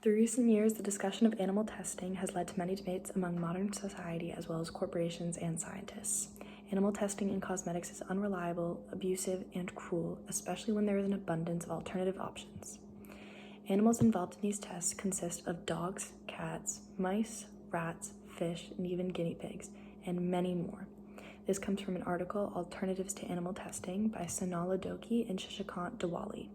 Through recent years, the discussion of animal testing has led to many debates among modern society as well as corporations and scientists. Animal testing in cosmetics is unreliable, abusive, and cruel, especially when there is an abundance of alternative options. Animals involved in these tests consist of dogs, cats, mice, rats, fish, and even guinea pigs, and many more. This comes from an article, Alternatives to Animal Testing, by Sonala Doki and Shashikant Diwali.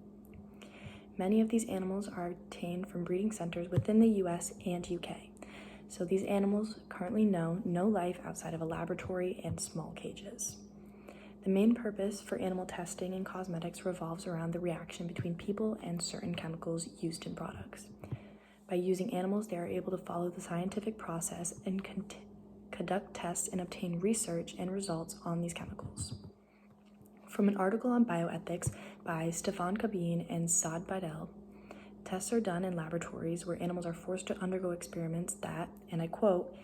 Many of these animals are obtained from breeding centers within the US and UK. So these animals currently know no life outside of a laboratory and small cages. The main purpose for animal testing in cosmetics revolves around the reaction between people and certain chemicals used in products. By using animals, they are able to follow the scientific process and conduct tests and obtain research and results on these chemicals. From an article on bioethics by Stefan Kabin and Saad Bidel, tests are done in laboratories where animals are forced to undergo experiments that, and I quote,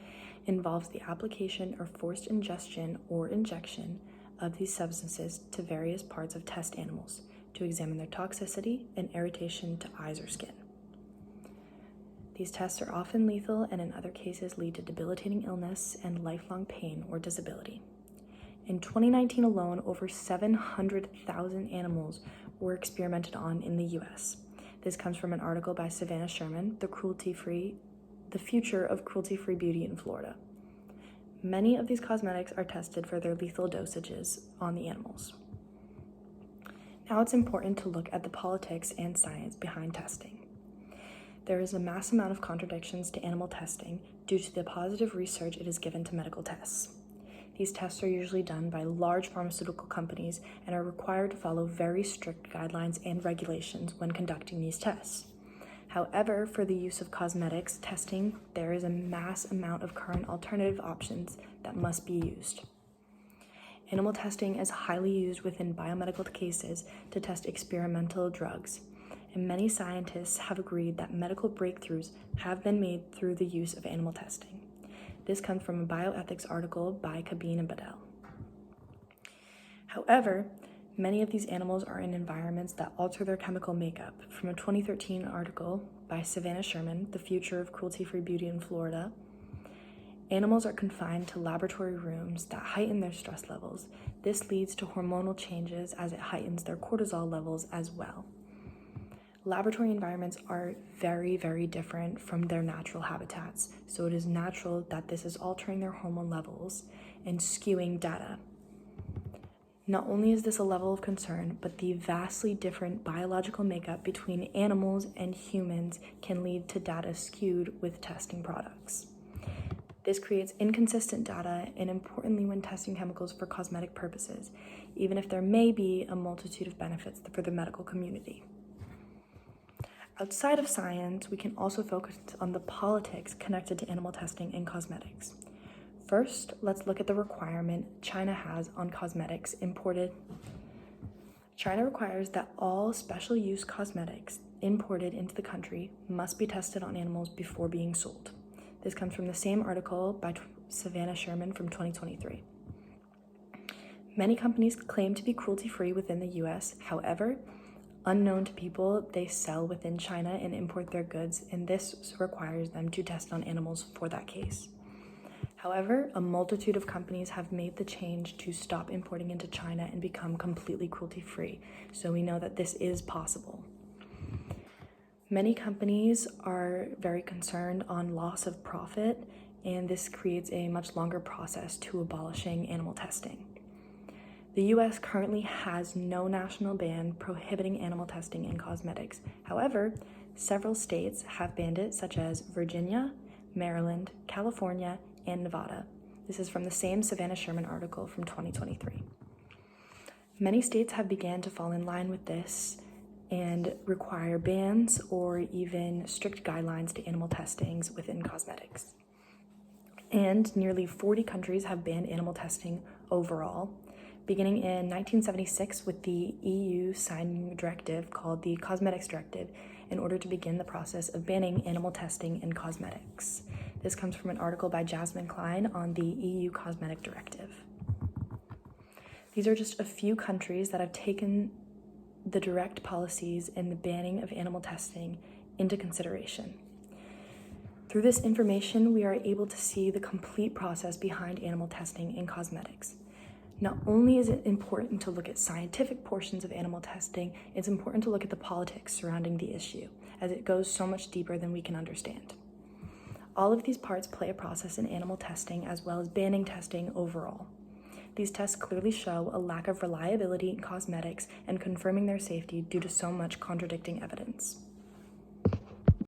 involves the application or forced ingestion or injection of these substances to various parts of test animals to examine their toxicity and irritation to eyes or skin. These tests are often lethal and in other cases lead to debilitating illness and lifelong pain or disability. In 2019 alone, over 700,000 animals were experimented on in the US. This comes from an article by Savannah Sherman, The Future of Cruelty-Free Beauty in Florida. Many of these cosmetics are tested for their lethal dosages on the animals. Now it's important to look at the politics and science behind testing. There is a mass amount of contradictions to animal testing due to the positive research it has given to medical tests. These tests are usually done by large pharmaceutical companies and are required to follow very strict guidelines and regulations when conducting these tests. However, for the use of cosmetics testing, there is a mass amount of current alternative options that must be used. Animal testing is highly used within biomedical cases to test experimental drugs, and many scientists have agreed that medical breakthroughs have been made through the use of animal testing. This comes from a bioethics article by Kabin and Badel. However, many of these animals are in environments that alter their chemical makeup. From a 2013 article by Savannah Sherman, The Future of Cruelty-Free Beauty in Florida, animals are confined to laboratory rooms that heighten their stress levels. This leads to hormonal changes as it heightens their cortisol levels as well. Laboratory environments are very, very different from their natural habitats, so it is natural that this is altering their hormone levels and skewing data. Not only is this a level of concern, but the vastly different biological makeup between animals and humans can lead to data skewed with testing products. This creates inconsistent data, and importantly when testing chemicals for cosmetic purposes, even if there may be a multitude of benefits for the medical community. Outside of science, we can also focus on the politics connected to animal testing and cosmetics. First, let's look at the requirement China has on cosmetics imported. China requires that all special use cosmetics imported into the country must be tested on animals before being sold. This comes from the same article by Savannah Sherman from 2023. Many companies claim to be cruelty-free within the US. However, unknown to people, they sell within China and import their goods, and this requires them to test on animals for that case. However, a multitude of companies have made the change to stop importing into China and become completely cruelty-free, so we know that this is possible. Many companies are very concerned on loss of profit, and this creates a much longer process to abolishing animal testing. The US currently has no national ban prohibiting animal testing in cosmetics. However, several states have banned it, such as Virginia, Maryland, California, and Nevada. This is from the same Savannah Sherman article from 2023. Many states have begun to fall in line with this and require bans or even strict guidelines to animal testings within cosmetics. And nearly 40 countries have banned animal testing overall, beginning in 1976 with the EU signing a directive called the Cosmetics Directive in order to begin the process of banning animal testing in cosmetics. This comes from an article by Jasmine Klein on the EU Cosmetic Directive. These are just a few countries that have taken the direct policies and the banning of animal testing into consideration. Through this information, we are able to see the complete process behind animal testing in cosmetics. Not only is it important to look at scientific portions of animal testing, it's important to look at the politics surrounding the issue, as it goes so much deeper than we can understand. All of these parts play a process in animal testing as well as banning testing overall. These tests clearly show a lack of reliability in cosmetics and confirming their safety due to so much contradicting evidence.